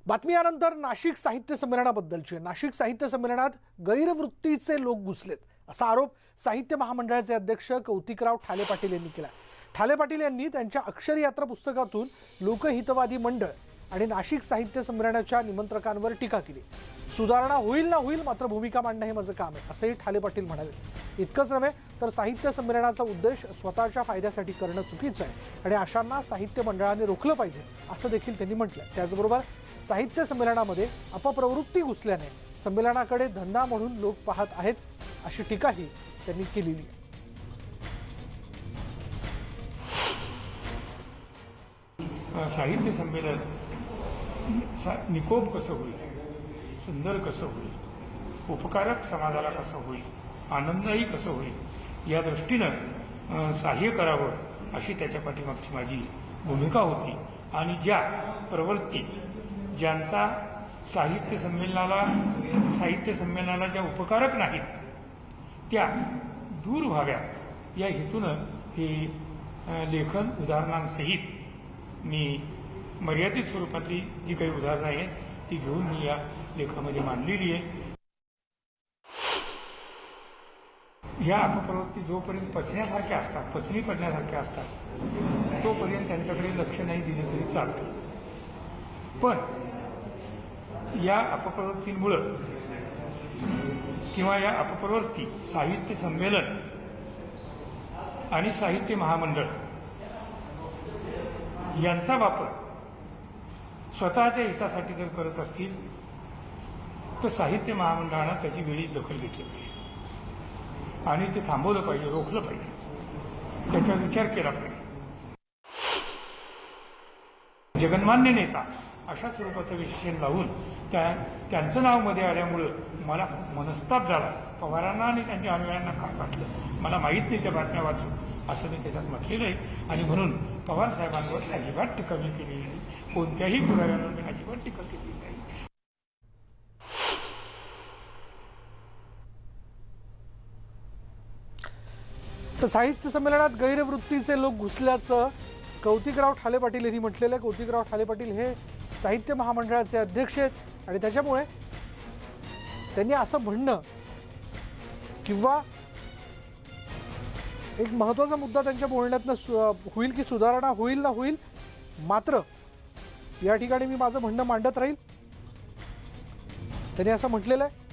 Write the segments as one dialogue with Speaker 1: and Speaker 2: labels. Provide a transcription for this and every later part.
Speaker 1: बातमी यानंतर नाशिक साहित्य संमेलनाबद्दलची। नाशिक साहित्य संमेलनात गैरवृत्तीचे लोक घुसलेत असा आरोप साहित्य महामंडळाचे अध्यक्ष कौतिकराव ठाले पाटील यांनी केला। ठाले पाटील यांनी त्यांच्या अक्षर यात्रा पुस्तकातून लोकहितवादी मंडळ आणि नाशिक साहित्य संमेलनाच्या निमंत्रकांवर टीका केली। सुधारणा होईल ना होईल, मात्र भूमिका मांडणं हे माझं काम आहे असंही ठाले पाटील म्हणाले। इतकंच नव्हे तर साहित्य संमेलनाचा उद्देश स्वतःच्या फायद्यासाठी करणं चुकीचं आहे आणि अशांना साहित्य मंडळाने रोखलं पाहिजे असं देखील त्यांनी म्हटलं। त्याचबरोबर साहित्य संमेलनामध्ये अपप्रवृत्ती घुसल्याने संमेलनाकडे धंदा म्हणून लोक पाहत आहेत अशी टीकाही त्यांनी केलेली आहे।
Speaker 2: साहित्य संमेलन निकोप कसं होईल, सुंदर कसं होईल, उपकारक समाजाला कसं होईल, आनंदही कसं होईल या दृष्टीनं सहाय्य करावं अशी त्याच्या पाठीमागची माझी भूमिका होती। आणि ज्या प्रवृत्ती ज्यांचा साहित्य संमेलनाला ज्या उपकारक नाहीत त्या दूर व्हाव्यात या हेतूनं हे लेखन उदाहरणांसहित मी मर्यादित स्वरूपातली जी काही उदाहरणं आहेत ती घेऊन मी या लेखामध्ये मांडलेली आहे। या अपप्रवृत्ती जोपर्यंत पचण्यासारख्या असतात, पचनी पडण्यासारख्या असतात तोपर्यंत त्यांच्याकडे लक्ष नाही दिलं तरी चालतं। पण या अपप्रवृत्तींमुळं किंवा या अपप्रवृत्ती साहित्य संमेलन आणि साहित्य महामंडळ यांचा वापर स्वतःच्या हितासाठी जर करत असतील तर साहित्य महामंडळानं त्याची वेळीच दखल घेतली पाहिजे आणि ते थांबवलं पाहिजे, रोखलं पाहिजे, त्याचा विचार केला पाहिजे। जगन्मान्य नेता अशा स्वरूपाचं विशेषण लावून त्यांचं नाव मध्ये आल्यामुळं मला मनस्ताप झाला। पवारांना आणि त्यांच्या अनुयायांना काय वाटलं मला माहीत नाही त्या बातम्या वाचून, असं मी त्याच्यात म्हटलेलं आहे। आणि म्हणून पवार साहेबांवर अजिबात टीका मी केलेली नाही, कोणत्याही पुराव्यावर मी अजिबात टीका केलेली नाही।
Speaker 1: तर साहित्य संमेलनात गैरवृत्तीचे लोक घुसल्याचं कौतिकराव ठाले पाटील यांनी म्हटलेलं आहे। कौतिकराव ठाले पाटील हे साहित्य महामंडळाचे अध्यक्ष आहेत आणि त्याच्यामुळे त्यांनी असं म्हणणं किंवा एक महत्त्वाचा मुद्दा त्यांच्या बोलण्यातनं होईल की सुधारणा होईल ना होईल, मात्र या ठिकाणी मी माझं म्हणणं मांडत राहील, त्यांनी असं म्हटलेलं आहे।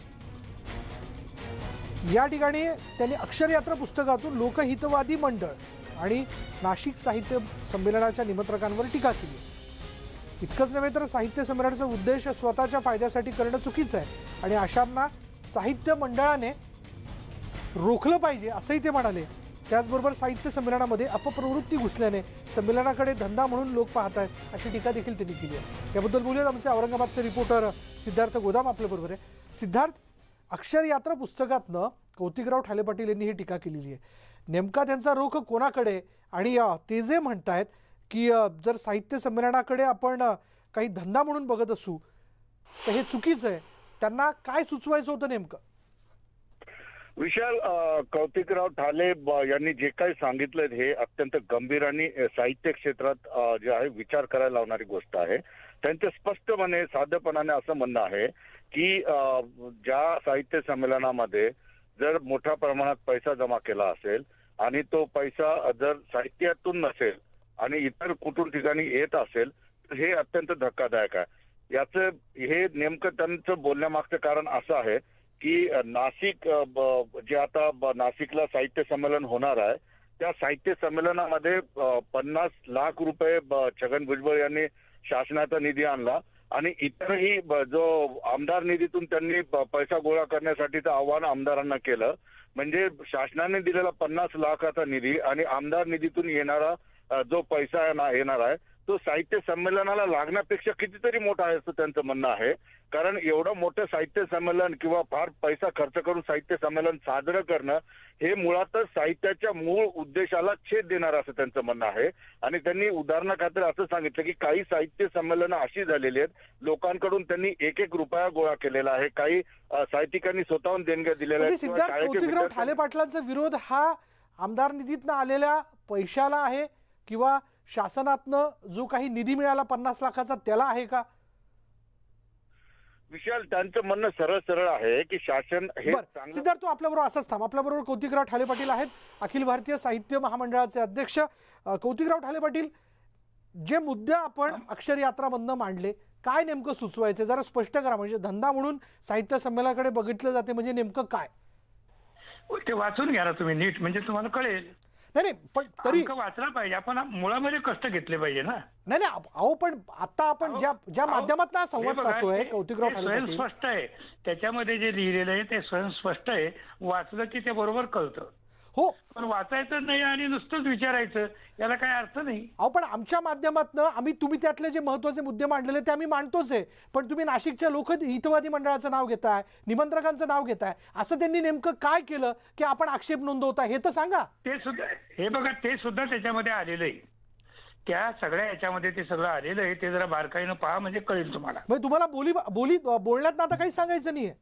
Speaker 1: या ठिकाणी त्यांनी अक्षर यात्रा पुस्तकातून लोकहितवादी मंडळ आणि नाशिक साहित्य संमेलनाच्या निमंत्रकांवर टीका केली। इतकंच नव्हे तर साहित्य संमेलनाचा उद्देश स्वतःच्या फायद्यासाठी करणं चुकीचं आहे आणि अशांना साहित्य मंडळाने रोखलं पाहिजे असंही ते म्हणाले। त्याचबरोबर साहित्य संमेलनामध्ये अपप्रवृत्ती घुसल्याने संमेलनाकडे धंदा म्हणून लोक पाहत आहेत अशी टीका देखील त्यांनी केली आहे। याबद्दल बोलूयात आमचे औरंगाबादचे रिपोर्टर सिद्धार्थ गोदाम आपल्याबरोबर आहे। सिद्धार्थ, अक्षर यात्रा पुस्तकातनं कौतिकराव ठाले पाटील यांनी ही टीका केलेली आहे, नेमका त्यांचा रोख कोणाकडे? आणि ते जे म्हणतायत की जर साहित्य संमेलनाकडे आपण काही धंदा म्हणून बघत असू तर हे चुकीचं आहे, त्यांना काय सुचवायचं होतं नेमकं?
Speaker 3: विशाल, कौतिकराव ठाले यांनी जे काही सांगितलं हे अत्यंत गंभीर आणि साहित्य क्षेत्रात जे आहे विचार करायला लावणारी गोष्ट आहे। त्यांचं स्पष्टपणे साधेपणाने असं म्हणणं आहे की ज्या साहित्य संमेलनामध्ये जर मोठ्या प्रमाणात पैसा जमा केला असेल आणि तो पैसा जर साहित्यातून नसेल आणि इतर कुठून ठिकाणी येत असेल तर हे अत्यंत धक्कादायक आहे। याचं हे नेमकं त्यांचं बोलण्यामागचं कारण असं आहे की नाशिक जे आता नाशिकला साहित्य संमेलन होणार आहे त्या साहित्य संमेलनामध्ये 50 लाख रुपये छगन भुजबळ यांनी शासनाचा निधी आणला आणि इतरही जो आमदार निधीतून त्यांनी पैसा गोळा करण्यासाठीचं आव्हान आमदारांना केलं। म्हणजे शासनाने दिलेला 50 लाखाचा निधी आणि आमदार निधीतून येणारा जो पैसा येणार आहे तो साहित्य संमेलनाला लागण्यापेक्षा कितीतरी मोठा आहे असं त्यांचं म्हणणं आहे। कारण एवढं मोठं साहित्य संमेलन किंवा फार पैसा खर्च करून साहित्य संमेलन साजरं करणं हे मुळातच साहित्याच्या मूळ उद्देशाला छेद देणार असं त्यांचं म्हणणं आहे। आणि त्यांनी उदाहरणाखातर असं सांगितलं की काही साहित्य संमेलनं अशी झालेली आहेत लोकांकडून त्यांनी 1-1 रुपया गोळा केलेला आहे, काही साहित्यिकांनी स्वतःहून देणग्या दिलेल्या आहेत।
Speaker 1: सिद्धार्थ, कौतिकराव ठाले पाटलांचा विरोध हा आमदार निधीतनं आलेल्या पैशाला आहे किंवा शासनातनं जो काही निधी मिळाला 50 लाखाचा त्याला आहे का?
Speaker 3: विशाल, त्यांचं म्हणणं सरळ सरळ आहे की शासन हे
Speaker 1: बरं सिद्धार्थ, तू आपल्याबरोबर असंच थांब. आपल्याबरोबर कौतिकराव ठाले पाटील आहेत, अखिल भारतीय साहित्य महामंडळाचे अध्यक्ष. कौतिकराव ठाले पाटील, जे मुद्दे आपण अक्षर यात्रामधनं मांडले, काय नेमकं सुचवायचे जरा स्पष्ट करा. म्हणजे धंदा म्हणून साहित्य संमेलनाकडे बघितलं जाते म्हणजे नेमकं काय?
Speaker 2: ते वाचून घ्या ना तुम्ही नीट, म्हणजे तुम्हाला कळेल.
Speaker 1: नाही पण तरी
Speaker 2: वाचला पाहिजे, आपण मुळामध्ये कष्ट घेतले पाहिजे ना.
Speaker 1: नाही अहो, पण आता आपण ज्या माध्यमात संवाद साधतोय कौतिकराव ठाले पाटील,
Speaker 2: स्पष्ट आहे त्याच्यामध्ये जे लिहिलेलं आहे ते स्वयं स्पष्ट आहे. वाचलं की ते बरोबर कळतं.
Speaker 1: हो,
Speaker 2: पण वाचायचं नाही आणि नुसतंच विचारायचं याला काही अर्थ नाही.
Speaker 1: अहो पण आमच्या माध्यमातनं तुम्ही त्यातले जे महत्वाचे मुद्दे मांडलेले ते आम्ही मांडतोच आहे. पण तुम्ही नाशिकच्या हितवादी मंडळाचं नाव घेताय, निमंत्रकांचं नाव घेताय, असं त्यांनी नेमकं काय केलं की आपण आक्षेप नोंदवता हे तर सांगा.
Speaker 2: ते सुद्धा हे बघा, ते सुद्धा त्याच्यामध्ये आलेलं आहे. त्या सगळ्या याच्यामध्ये ते सगळं आलेलं आहे. ते जरा बारकाईनं पहा म्हणजे कळेल तुम्हाला.
Speaker 1: म्हणजे तुम्हाला बोलण्यात आता काही सांगायचं नाहीये.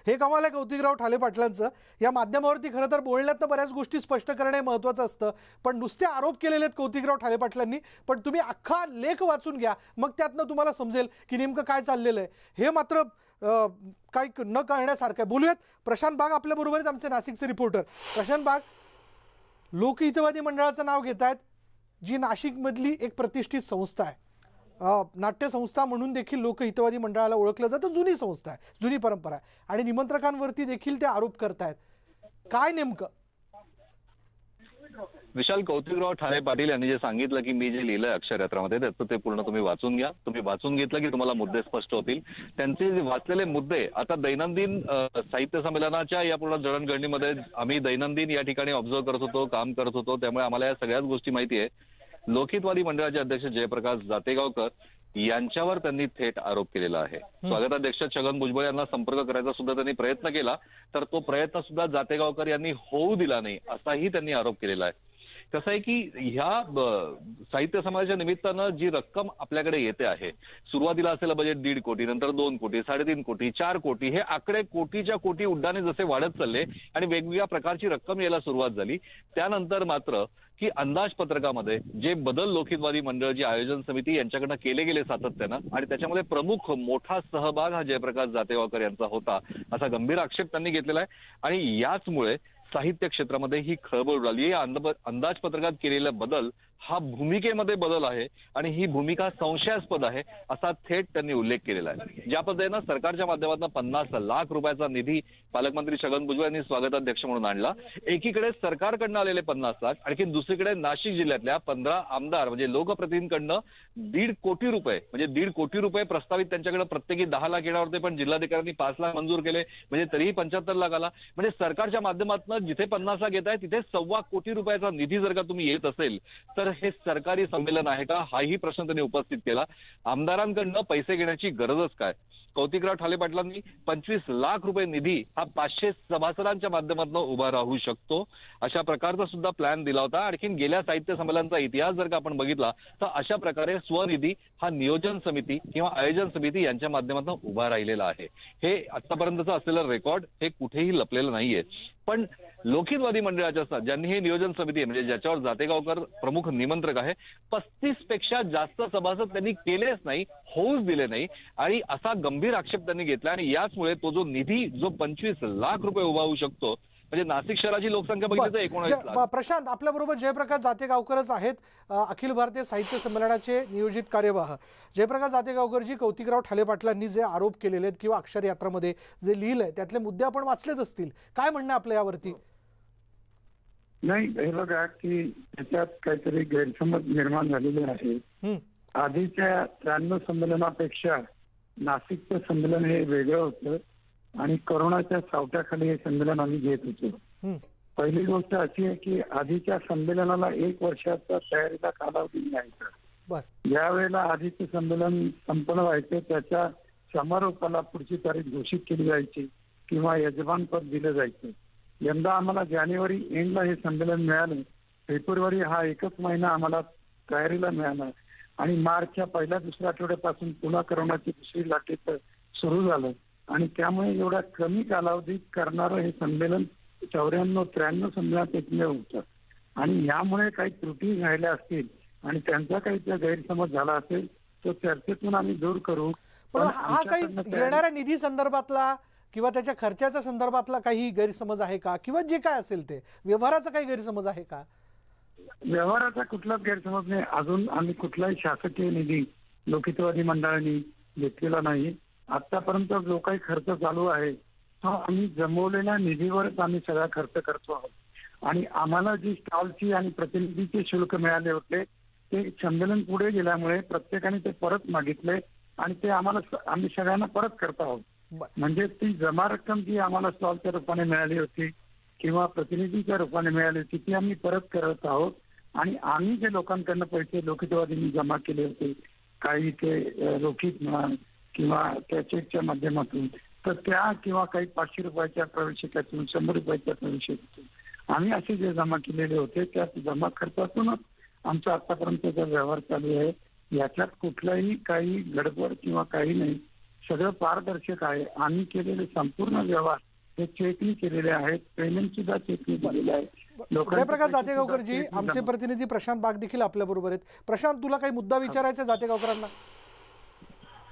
Speaker 1: हे कमाल आहे कौतिकराव ठाले पाटलांचं. या माध्यमावरती खरं तर बोलण्यात बऱ्याच गोष्टी स्पष्ट करणे महत्वाचं असतं, पण नुसते आरोप केलेले आहेत कौतिकराव ठाले पाटलांनी. पण तुम्ही अख्खा लेख वाचून घ्या, मग त्यातनं तुम्हाला समजेल की नेमकं काय चाललेलं आहे. हे मात्र काही न कळण्यासारखं आहे. बोलूयात, प्रशांत बाग आपल्या बरोबर आहेत, आमचे नाशिकचे रिपोर्टर. प्रशांत बाग, लोकहितवादी मंडळाचं नाव घेत आहेत, जी नाशिकमधली एक प्रतिष्ठित संस्था आहे. नाट्य संस्था म्हणून देखील लोकहितवादी मंडळाला ओळखलं जातं. जुनी संस्था आहे, जुनी परंपरा आहे, आणि निमंत्रकांवरती देखील ते आरोप करतायत. काय नेमकं?
Speaker 4: विशाल, कौतिकराव ठाले पाटील यांनी जे सांगितलं की मी जे लिहिलंय अक्षर यात्रामध्ये त्याचं ते पूर्ण तुम्ही वाचून घ्या. तुम्ही वाचून घेतलं की तुम्हाला मुद्दे स्पष्ट होतील. त्यांचे जे वाचलेले मुद्दे आता दैनंदिन साहित्य संमेलनाच्या या पूर्ण जडणघडणीमध्ये आम्ही दैनंदिन या ठिकाणी ऑब्झर्व्ह करत होतो, काम करत होतो, त्यामुळे आम्हाला या सगळ्याच गोष्टी माहिती आहे. लोकहितवादी मंडळाचे अध्यक्ष जयप्रकाश जातेगावकर यांच्यावर त्यांनी थेट आरोप केलेला आहे. स्वागताध्यक्ष छगन भुजबळ यांना संपर्क करायचा सुद्धा त्यांनी प्रयत्न केला, तर तो प्रयत्न सुद्धा जातेगावकर यांनी होऊ दिला नाही, असाही त्यांनी आरोप केलेला आहे. कसं आहे की ह्या साहित्य समाजाच्या निमित्तानं जी रक्कम आपल्याकडे येते आहे, सुरुवातीला असलेलं बजेट 1.5 कोटी, नंतर 2 कोटी, 3.5 कोटी, 4 कोटी, हे आकडे कोटीच्या कोटी उड्डाणे जसे वाढत चालले आणि वेगवेगळ्या प्रकारची रक्कम यायला सुरुवात झाली, त्यानंतर मात्र की अंदाजपत्रकामध्ये जे बदल लोकहितवादी मंडळ, जी आयोजन समिती यांच्याकडनं केले गेले सातत्यानं, आणि त्याच्यामध्ये प्रमुख मोठा सहभाग हा जयप्रकाश जातेगावकर यांचा होता, असा गंभीर आक्षेप त्यांनी घेतलेला आहे. आणि याचमुळे साहित्य क्षेत्रामध्ये ही खळबळ उडाली. या अंदाजपत्रकात केलेला बदल हा भूमिकेमध्ये बदल आहे आणि ही भूमिका संशयास्पद आहे, असा थेट त्यांनी उल्लेख केलेला आहे. ज्या पद्धतीनं सरकारच्या माध्यमातून 50 लाख रुपयाचा निधी पालकमंत्री छगन भुजबळ यांनी स्वागताध्यक्ष म्हणून आणला. एकीकडे सरकारकडनं आलेले 50 लाख, आणखी दुसरीकडे नाशिक जिल्ह्यातल्या 15 आमदार म्हणजे लोकप्रतिनिधींकडनं 1.5 कोटी रुपये, म्हणजे 1.5 कोटी रुपये प्रस्तावित त्यांच्याकडे प्रत्येकी 10 लाख येणार होते, पण जिल्हाधिकाऱ्यांनी 5 लाख मंजूर केले, म्हणजे तरीही 75 लाख आला. म्हणजे सरकारच्या माध्यमातून जिथे 50 लाख येत आहे तिथे 1.25 कोटी रुपयाचा निधी जर का तुम्ही येत असेल तर हे सरकारी संमेलन आहे का, हाही प्रश्न त्यांनी उपस्थित केला. आमदारांकडनं पैसे घेण्याची गरजच काय? कौतिकराव ठाले पाटलांनी 25 लाख रुपये निधी हा 500 सभासदांच्या माध्यमातून उभा राहू शकतो, अशा प्रकारचा सुद्धा प्लॅन दिला होता. आणखीन गेल्या साहित्य संमेलनाचा इतिहास जर का आपण बघितला तर अशा प्रकारे स्वनिधी हा नियोजन समिती किंवा आयोजन समिती यांच्या माध्यमातून उभा राहिलेला आहे. हे आतापर्यंतचं असलेलं रेकॉर्ड हे कुठेही लपलेलं नाहीये. पण लोकहितवादी मंडळाच्या ज्यांनी हे नियोजन समिती आहे, म्हणजे ज्याच्यावर जातेगावकर प्रमुख निमंत्रक आहे, 35 पेक्षा जास्त सभासद त्यांनी केलेच नाही, होऊच दिले नाही, आणि असा गंभीर आक्षेप त्यांनी घेतला. आणि याचमुळे तो जो निधी जो 25 लाख रुपये उभा होऊ शकतो, म्हणजे नाशिक शहराची लोकसंख्या बघितली तर 19 लाख.
Speaker 1: प्रशांत, आपल्या बरोबर जयप्रकाश जातेगावकरच आहेत, अखिल भारतीय साहित्य संमेलनाचे नियोजित कार्यवाह. जयप्रकाश जातेगावकरजी, कौतिकराव ठाले पाटलांनी जे आरोप केलेले आहेत किंवा अक्षर यात्रामध्ये जे लिहिलंय त्यातले मुद्दे आपण वाचलेच असतील, काय म्हणणं आपल्या यावरती?
Speaker 5: नाही, हे बघा की त्याच्यात काहीतरी गैरसमज निर्माण झालेले आहे. आधीच्या 93 संमेलनापेक्षा नाशिकचं संमेलन हे वेगळं होतं आणि कोरोनाच्या सावटाखाली हे संमेलन आम्ही घेत होतो. पहिली गोष्ट अशी आहे की आधीच्या संमेलनाला 1 वर्षाचा तयारीला कालावधी मिळायचा. यावेळेला आधीचं संमेलन संपन्न व्हायचं, त्याच्या समारोपाला पुढची तारीख घोषित केली जायची किंवा यजमानपद दिलं जायचं. यंदा आम्हाला जानेवारी एंडला हे संमेलन मिळालं, फेब्रुवारी हा एकच महिना आम्हाला तयारीला मिळाला आणि मार्चच्या पहिल्या दुसऱ्या आठवड्यापासून पुन्हा कोरोनाची दुसरी लाटेत सुरू झालं आणि त्यामुळे एवढ्या कमी कालावधीत करणारं हे संमेलन 94-93 संमेलनात एकमेव होतं. आणि यामुळे काही त्रुटी राहिल्या असतील आणि त्यांचा काही त्या गैरसमज झाला असेल तो चर्चेतून आम्ही दूर करू.
Speaker 1: पण हा काही
Speaker 5: आमच्याकडनं त्या-
Speaker 1: येणाऱ्या निधी संदर्भातला किंवा त्याच्या खर्चाच्या संदर्भातला काही गैरसमज आहे का, किंवा जे काय असेल ते व्यवहाराचा काही गैरसमज आहे का?
Speaker 5: व्यवहाराचा कुठलाच गैरसमज नाही. अजून आम्ही कुठलाही शासकीय निधी लोकहितवादी मंडळांनी घेतलेला नाही. आतापर्यंत जो काही खर्च चालू आहे तो आम्ही जमवलेल्या निधीवरच आम्ही सगळा खर्च करतो आहोत. आणि आम्हाला जी स्टॉलची आणि प्रतिनिधीचे शुल्क मिळाले होते ते संमेलन पुढे गेल्यामुळे प्रत्येकाने ते परत मागितले आणि ते आम्ही सगळ्यांना परत करत आहोत. म्हणजे ती जमा रक्कम जी आम्हाला स्टॉलच्या रूपाने मिळाली होती किंवा प्रतिनिधीच्या रूपाने मिळाली होती ती आम्ही परत करत आहोत. आणि आम्ही जे लोकांकडनं पैसे लोकहितवादींनी जमा केले होते, काही ते रोखीत म्हणा किंवा त्या चेकच्या माध्यमातून, तर त्या किंवा काही 500 रुपयाच्या प्रवेशिकातून 100 रुपयाच्या प्रवेशिकातून आम्ही असे जे जमा केलेले होते त्या जमा खर्चातूनच आमचा आतापर्यंतचा व्यवहार चालू आहे. याच्यात कुठलाही काही गडबड किंवा काही नाही. सगळं पारदर्शक आहे. आम्ही केलेले संपूर्ण व्यवहार हे चेकनी केलेले आहेत. पेमेंट सुद्धा चेकनी केलेले आहे.
Speaker 1: जयप्रकाश जातेगावकरजी, आमचे प्रतिनिधी प्रशांत बाग देखील आपल्या बरोबर आहेत. प्रशांत, तुला काही मुद्दा विचारायचा जातेगावकरांना?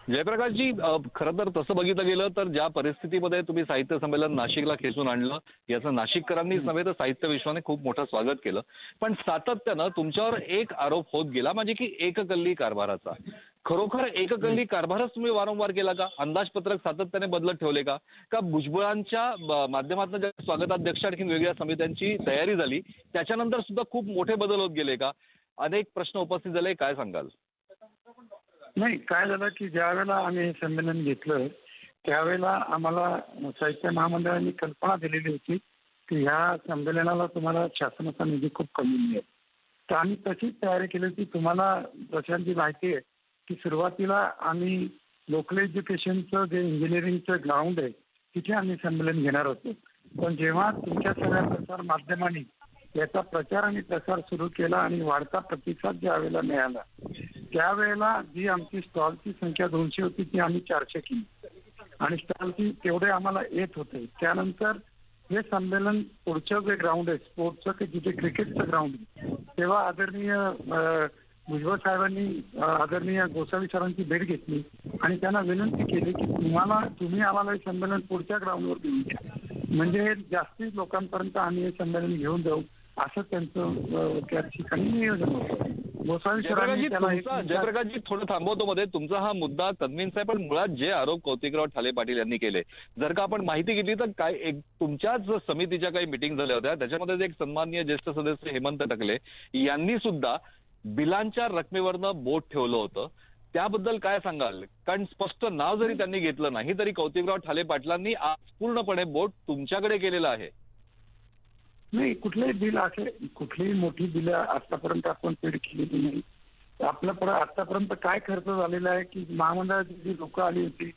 Speaker 4: जयप्रकाशजी, खरं तर तसं बघितलं गेलं तर ज्या परिस्थितीमध्ये तुम्ही साहित्य संमेलन नाशिकला खेचून आणलं याचं नाशिककरांनीच नव्हे तर साहित्य विश्वाने खूप मोठं स्वागत केलं. पण सातत्यानं तुमच्यावर एक आरोप होत गेला म्हणजे की एककल्ली कारभाराचा. खरोखर एककल्ली कारभारच तुम्ही वारंवार केला का? अंदाजपत्रक सातत्याने बदलत ठेवले का? का भुजबळांच्या माध्यमातून ज्या स्वागताध्यक्ष आणखी वेगळ्या समित्यांची तयारी झाली त्याच्यानंतर सुद्धा खूप मोठे बदल होत गेले का? अनेक प्रश्न उपस्थित झाले, काय सांगाल?
Speaker 5: नाही, काय झालं की ज्या वेळेला आम्ही हे संमेलन घेतलं त्यावेळेला आम्हाला साहित्य महामंडळाने कल्पना दिलेली होती की ह्या संमेलनाला तुम्हाला शासनाचा निधी खूप कमी मिळेल. तर आम्ही तशीच तयारी केली होती. तुम्हाला प्रशांतची माहिती आहे की सुरुवातीला आम्ही लोकल एज्युकेशनचं जे इंजिनिअरिंगचं ग्राउंड आहे तिथे आम्ही संमेलन घेणार होतो. पण जेव्हा तुमच्या सगळ्या प्रसार माध्यमांनी याचा प्रचार आणि प्रसार सुरू केला आणि वाढता प्रतिसाद ज्या वेळेला मिळाला त्यावेळेला जी आमची स्टॉलची संख्या 200 होती ती आम्ही 400 केली आणि स्टॉलची तेवढे आम्हाला येत होते. त्यानंतर हे संमेलन पुढचं जे ग्राउंड आहे स्पोर्टचं की जिथे क्रिकेटचं ग्राउंड आहे तेव्हा आदरणीय भुजबळ साहेबांनी आदरणीय गोसावी सरांची भेट घेतली आणि त्यांना विनंती केली की तुम्ही आम्हाला हे संमेलन पुढच्या ग्राउंडवर घेऊन द्या, म्हणजे जास्ती लोकांपर्यंत आम्ही हे संमेलन घेऊन जाऊ असं त्यांचं त्या ठिकाणी नियोजन होतं. गोसावी सरांनी
Speaker 4: जयप्रकाशजी, थोडं थांबवतो मध्ये. तुमचा हा मुद्दा कन्व्हिन्स आहे, पण मुळात जे आरोप कौतिकराव ठाले पाटील यांनी केले, जर का आपण माहिती घेतली तर काय एक तुमच्याच समितीच्या काही मिटिंग झाल्या होत्या त्याच्यामध्ये एक सन्माननीय ज्येष्ठ सदस्य हेमंत टकले यांनी सुद्धा बिलांच्या रकमेवरनं बोट ठेवलं होतं. त्याबद्दल काय सांगाल? कारण स्पष्ट नाव जरी त्यांनी घेतलं नाही तरी कौतिकराव ठाले पाटलांनी आज पूर्णपणे बोट तुमच्याकडे केलेलं आहे.
Speaker 5: नाही, कुठलेही बिल असे कुठलीही मोठी बिलं आतापर्यंत आपण पेड केलेली नाही. आपलं आतापर्यंत काय खर्च झालेला आहे की महामंडळाची जी लोक आली होती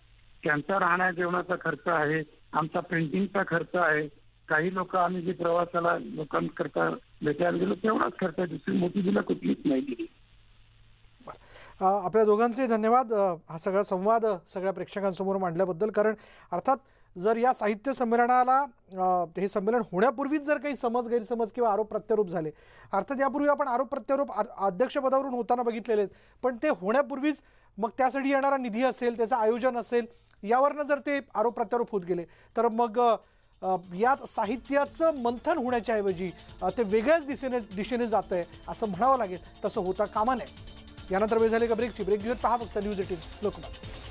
Speaker 5: त्यांचा राहण्या जेवणाचा खर्च आहे, आमचा प्रिंटिंगचा खर्च आहे, काही लोक आम्ही जे प्रवासाला लोकांकरता भेटायला गेलो तेवढाच खर्च आहे. दुसरी मोठी बिलं कुठलीच नाही दिली.
Speaker 1: आपल्या दोघांचे धन्यवाद हा सगळा संवाद सगळ्या प्रेक्षकांसमोर मांडल्याबद्दल. कारण अर्थात जर या साहित्य संमेलनाला हे संमेलन होण्यापूर्वीच जर काही गैरसमज किंवा आरोप प्रत्यारोप झाले, अर्थात यापूर्वी आपण आरोप प्रत्यारोप अध्यक्षपदावरून होताना बघितलेले आहेत, पण ते होण्यापूर्वीच मग त्यासाठी येणारा निधी असेल, त्याचं आयोजन असेल, यावरनं जर ते आरोप प्रत्यारोप होत गेले तर मग यात साहित्याचं मंथन होण्याच्या ऐवजी ते वेगळ्याच दिशेने जात आहे असं म्हणावं लागेल. तसं होता कामा नये. यानंतर वेळ झाली का ब्रेकची. ब्रेक घेऊन पहा फक्त न्यूज 18 लोकमत.